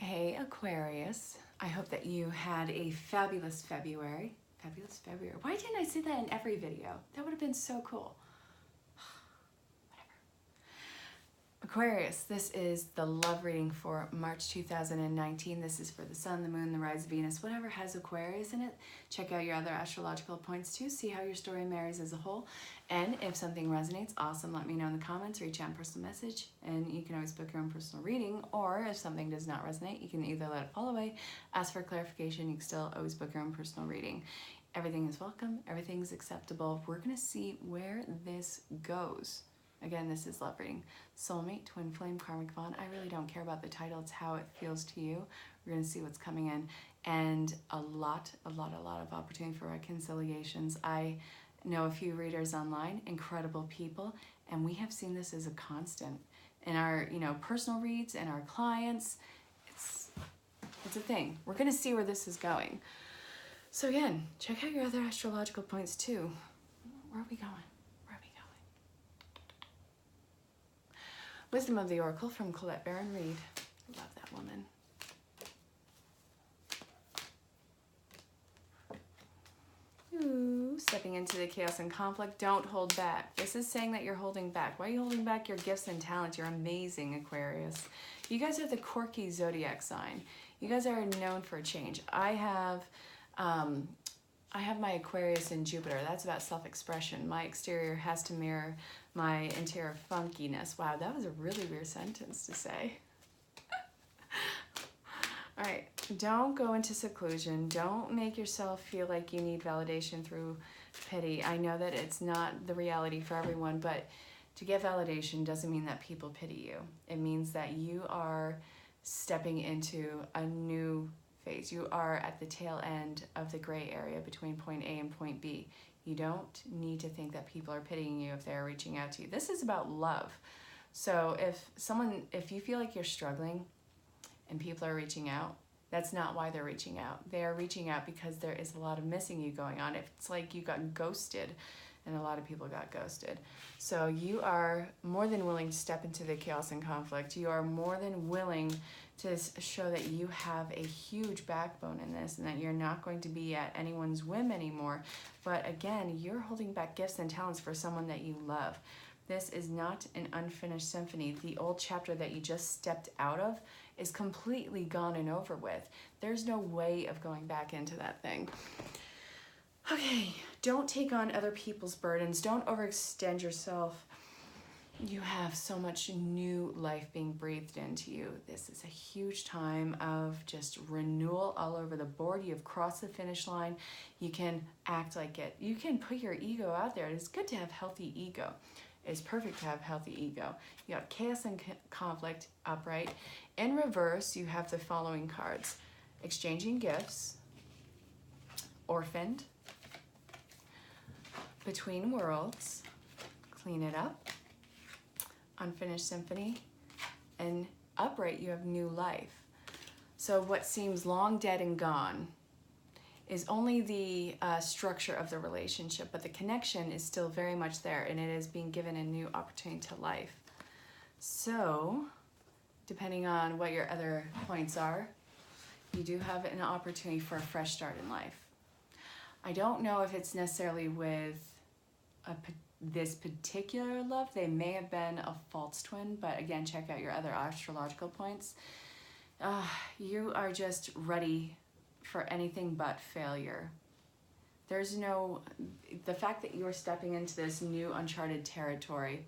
Hey Aquarius, I hope that you had a fabulous February. Fabulous February. Why didn't I say that in every video? That would have been so cool. Aquarius, this is the love reading for March 2019. This is for the sun, the moon, the rise of Venus, whatever has Aquarius in it. Check out your other astrological points too. See how your story marries as a whole. And if something resonates, awesome, let me know in the comments, reach out in personal message. And you can always book your own personal reading, or if something does not resonate, you can either let it fall away, ask for clarification, you can still always book your own personal reading. Everything is welcome, everything's acceptable. We're gonna see where this goes. Again, this is love reading. Soulmate, twin flame, karmic bond. I really don't care about the title. It's how it feels to you. We're going to see what's coming in. And a lot of opportunity for reconciliations. I know a few readers online, incredible people, and we have seen this as a constant. In our, personal reads and our clients, it's a thing. We're going to see where this is going. So again, check out your other astrological points too. Where are we going? Wisdom of the Oracle from ErinLyn.Reads. Love that woman. Ooh, stepping into the chaos and conflict. Don't hold back. This is saying that you're holding back. Why are you holding back your gifts and talents? You're amazing, Aquarius. You guys are the quirky zodiac sign. You guys are known for change. I have my Aquarius in Jupiter. That's about self-expression. My exterior has to mirror my interior funkiness. Wow, that was a really weird sentence to say. All right, don't go into seclusion. Don't make yourself feel like you need validation through pity. I know that it's not the reality for everyone, but to get validation doesn't mean that people pity you. It means that you are stepping into a new phase. You are at the tail end of the gray area between point A and point B. You don't need to think that people are pitying you if they're reaching out to you. This is about love. So if you feel like you're struggling and people are reaching out, that's not why they're reaching out. They are reaching out because there is a lot of missing you going on. It's like you got ghosted, and a lot of people got ghosted. So you are more than willing to step into the chaos and conflict. You are more than willing to show that you have a huge backbone in this and that you're not going to be at anyone's whim anymore. But again, you're holding back gifts and talents for someone that you love. This is not an unfinished symphony. The old chapter that you just stepped out of is completely gone and over with. There's no way of going back into that thing. Okay, don't take on other people's burdens. Don't overextend yourself. You have so much new life being breathed into you. This is a huge time of just renewal all over the board. You've crossed the finish line. You can act like it. You can put your ego out there. It's good to have healthy ego. It's perfect to have healthy ego. You got chaos and conflict upright. In reverse, you have the following cards: exchanging gifts, orphaned, between worlds, clean it up, unfinished symphony, and upright, you have new life. So what seems long dead and gone is only the structure of the relationship, but the connection is still very much there, and it is being given a new opportunity to life. So, depending on what your other points are, you do have an opportunity for a fresh start in life. I don't know if it's necessarily with this particular love. They may have been a false twin, but again, check out your other astrological points. You are just ready for anything but failure. The fact that you are stepping into this new uncharted territory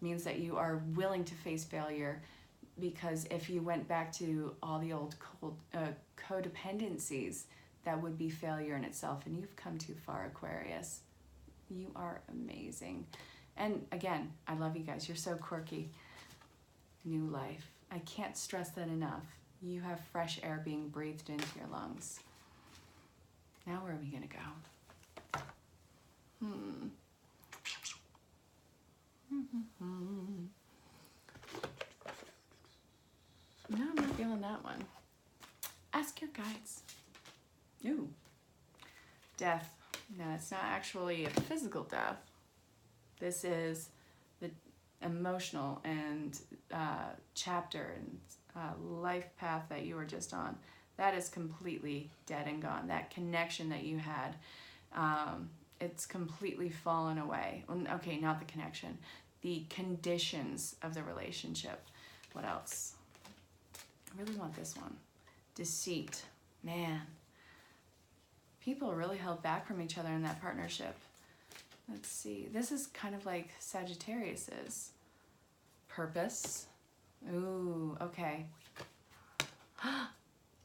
means that you are willing to face failure, because if you went back to all the old codependencies, that would be failure in itself, and you've come too far, Aquarius. You are amazing. And again, I love you guys. You're so quirky. New life. I can't stress that enough. You have fresh air being breathed into your lungs. Now where are we gonna go? No, I'm not feeling that one. Ask your guides. Ooh. Death. No, it's not actually a physical death. This is the emotional and chapter and life path that you were just on, that is completely dead and gone. That connection that you had, it's completely fallen away. Okay, not the connection, the conditions of the relationship. What else? I really want this one. Deceit. Man, people really held back from each other in that partnership. Let's see. This is kind of like Sagittarius's. Purpose. Ooh, okay.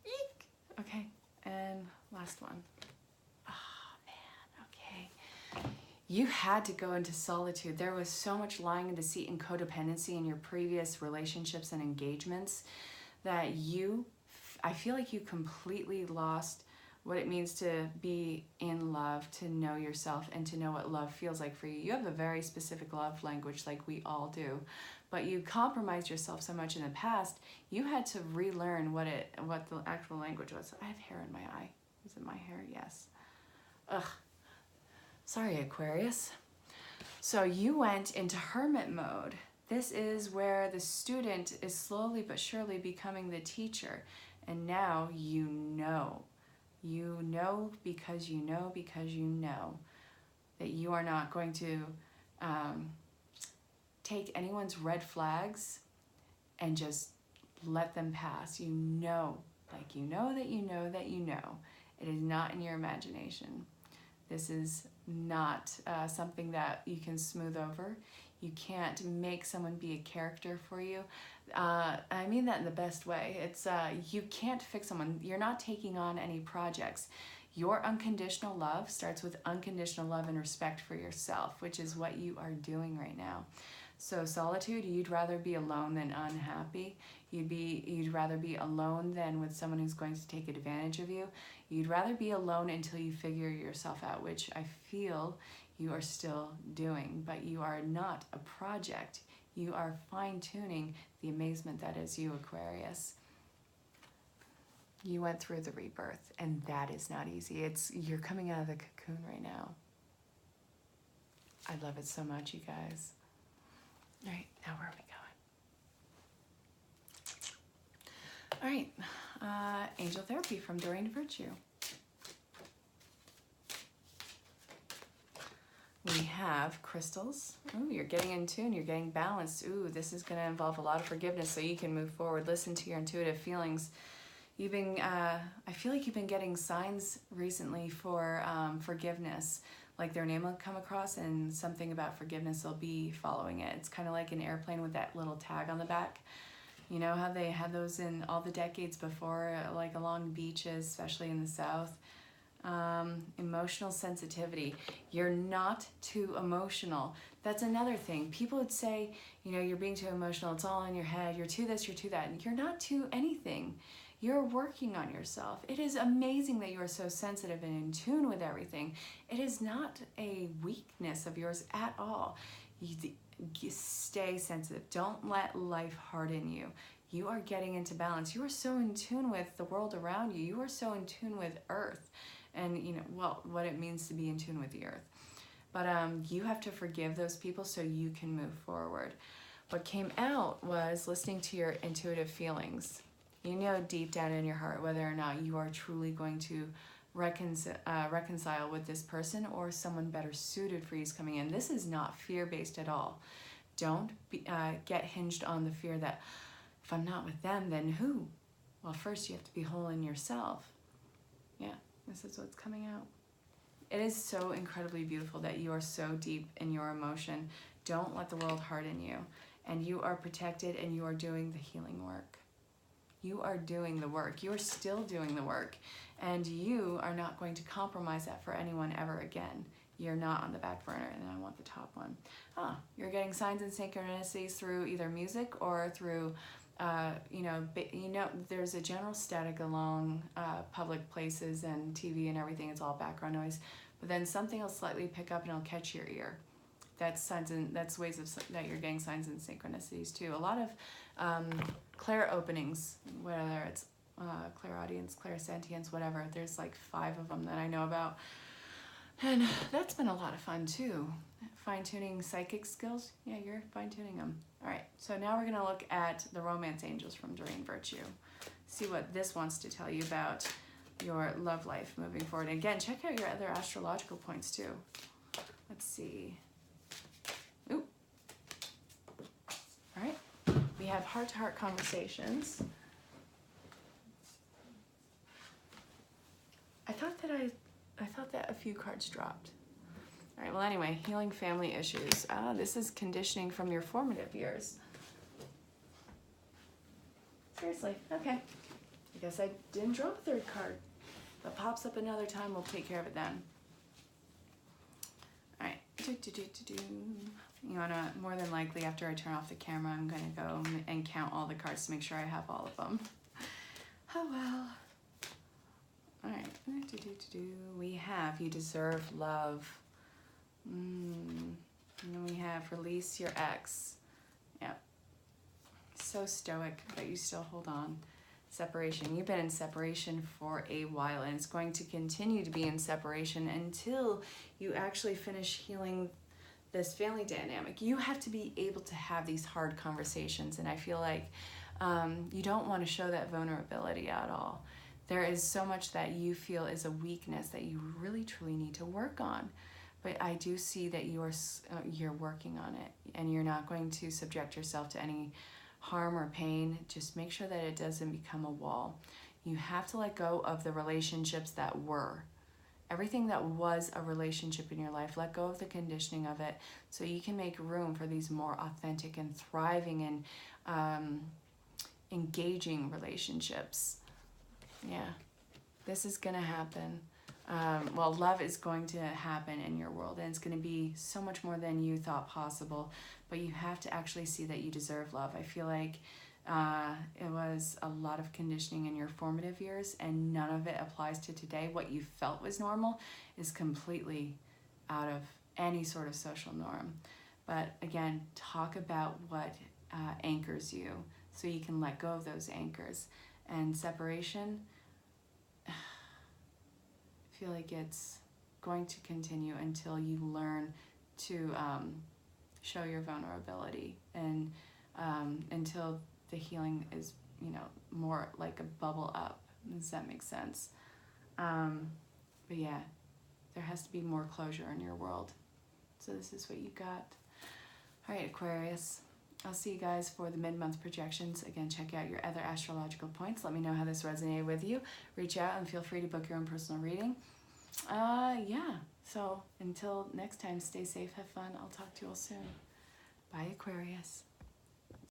Eek. Okay, and last one. Oh, man, okay. You had to go into solitude. There was so much lying and deceit and codependency in your previous relationships and engagements that I feel like you completely lost what it means to be in love, to know yourself, and to know what love feels like for you. You have a very specific love language, like we all do, but you compromised yourself so much in the past, you had to relearn what the actual language was. I have hair in my eye. Is it my hair? Yes. Ugh. Sorry, Aquarius. So you went into hermit mode. This is where the student is slowly but surely becoming the teacher. And now you know. You know because you know because you know that you are not going to take anyone's red flags and just let them pass. You know, like you know that you know that you know. It is not in your imagination. This is not something that you can smooth over. You can't make someone be a character for you. I mean that in the best way. It's you can't fix someone. You're not taking on any projects. Your unconditional love starts with unconditional love and respect for yourself, which is what you are doing right now. So solitude, you'd rather be alone than unhappy. You'd rather be alone than with someone who's going to take advantage of you. You'd rather be alone until you figure yourself out, which I feel you are still doing, but you are not a project. You are fine-tuning the amazement that is you, Aquarius. You went through the rebirth, and that is not easy. You're coming out of the cocoon right now. I love it so much, you guys. All right, now where are we going? All right, angel therapy from Doreen Virtue. We have crystals. Ooh, you're getting in tune, you're getting balanced. Ooh, this is gonna involve a lot of forgiveness so you can move forward. Listen to your intuitive feelings. You've been, I feel like you've been getting signs recently for forgiveness. Like their name will come across and something about forgiveness will be following it. It's kind of like an airplane with that little tag on the back. You know how they had those in all the decades before, like along beaches, especially in the South. Emotional sensitivity. You're not too emotional. That's another thing. People would say, you know, you're being too emotional. It's all in your head. You're too this, you're too that. And you're not too anything. You're working on yourself. It is amazing that you are so sensitive and in tune with everything. It is not a weakness of yours at all. You stay sensitive. Don't let life harden you. You are getting into balance. You are so in tune with the world around you. You are so in tune with Earth and, you know, well, what it means to be in tune with the Earth. But you have to forgive those people so you can move forward. What came out was listening to your intuitive feelings. You know deep down in your heart whether or not you are truly going to reconcile with this person or someone better suited for you is coming in. This is not fear-based at all. Don't get hinged on the fear that if I'm not with them, then who? Well, first you have to be whole in yourself. Yeah, this is what's coming out. It is so incredibly beautiful that you are so deep in your emotion. Don't let the world harden you. And you are protected and you are doing the healing work. You are doing the work. You are still doing the work. And you are not going to compromise that for anyone ever again. You're not on the back burner. And I want the top one. You're getting signs and synchronicities through either music or through, there's a general static along public places and TV and everything. It's all background noise. But then something will slightly pick up and it'll catch your ear. That's signs and that's ways that you're getting signs and synchronicities too. A lot of clair openings, whether it's clairaudience, clairsentience, whatever. There's like 5 of them that I know about, and that's been a lot of fun too. Fine-tuning psychic skills. Yeah, you're fine-tuning them. All right, so now we're gonna look at the romance angels from Doreen Virtue. See what this wants to tell you about your love life moving forward. Again, check out your other astrological points too. Let's see. Ooh. All right, we have heart-to-heart conversations. I thought that a few cards dropped. All right, well anyway, healing family issues. This is conditioning from your formative years. Seriously, okay. I guess I didn't draw a third card. If it pops up another time, we'll take care of it then. All right. You wanna, more than likely, after I turn off the camera, I'm gonna go and count all the cards to make sure I have all of them. Oh well. All right. We have you deserve love. And then we have release your ex. Yep. So stoic, but you still hold on. Separation. You've been in separation for a while, and it's going to continue to be in separation until you actually finish healing this family dynamic. You have to be able to have these hard conversations, and I feel like you don't want to show that vulnerability at all. There is so much that you feel is a weakness that you really truly need to work on. But I do see that you're working on it, and you're not going to subject yourself to any harm or pain. Just make sure that it doesn't become a wall. You have to let go of the relationships that were. Everything that was a relationship in your life, let go of the conditioning of it so you can make room for these more authentic and thriving and engaging relationships. Yeah, this is gonna happen. Well, love is going to happen in your world, and it's going to be so much more than you thought possible, but you have to actually see that you deserve love. I feel like it was a lot of conditioning in your formative years, and none of it applies to today. What you felt was normal is completely out of any sort of social norm. But again, talk about what anchors you so you can let go of those anchors. And separation, I feel like it's going to continue until you learn to show your vulnerability, and until the healing is, more like a bubble up. Does that make sense? But yeah, there has to be more closure in your world. So this is what you got. All right, Aquarius. I'll see you guys for the mid-month projections. Again, check out your other astrological points. Let me know how this resonated with you. Reach out and feel free to book your own personal reading. Yeah, so until next time, stay safe, have fun. I'll talk to you all soon. Bye, Aquarius.